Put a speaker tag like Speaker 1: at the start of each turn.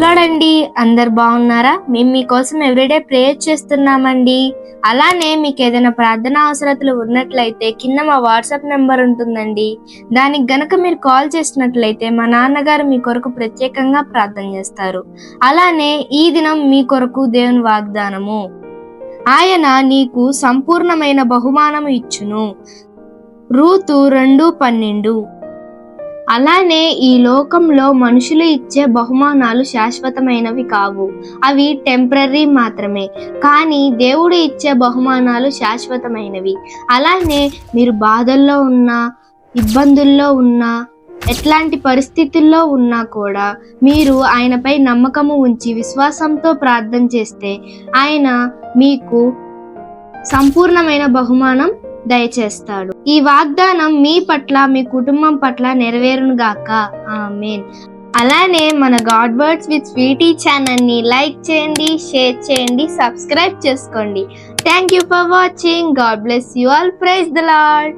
Speaker 1: చూడండి, అందరు బాగున్నారా? మేము మీకోసం ఎవ్రీడే ప్రేయర్ చేస్తున్నామండి. అలానే మీకు ఏదైనా ప్రార్థన అవసరతలు ఉన్నట్లయితే కింద మా వాట్సాప్ నెంబర్ ఉంటుందండి. దానికి గనక మీరు కాల్ చేసినట్లయితే మా నాన్నగారు మీ కొరకు ప్రత్యేకంగా ప్రార్థన చేస్తారు. అలానే ఈ దినం మీ కొరకు దేవుని వాగ్దానము, ఆయన నీకు సంపూర్ణమైన బహుమానము ఇచ్చును. రూతు 2:12. అలానే ఈ లోకంలో మనుషులు ఇచ్చే బహుమానాలు శాశ్వతమైనవి కావు, అవి టెంపరీ మాత్రమే. కానీ దేవుడు ఇచ్చే బహుమానాలు శాశ్వతమైనవి. అలానే మీరు బాధల్లో ఉన్నా, ఇబ్బందుల్లో ఉన్నా, ఎట్లాంటి పరిస్థితుల్లో ఉన్నా కూడా మీరు ఆయనపై నమ్మకము ఉంచి విశ్వాసంతో ప్రార్థన చేస్తే ఆయన మీకు సంపూర్ణమైన బహుమానం దయచేస్తాడు. ఈ వాగ్దానం మీ పట్ల, మీ కుటుంబం పట్ల నెరవేరునుగాక. ఆమేన్. అలానే మన God words with Sweety channel ని లైక్ చేయండి, షేర్ చేయండి, సబ్స్క్రైబ్ చేసుకోండి. Thank you for watching. God bless you all. Praise the lord.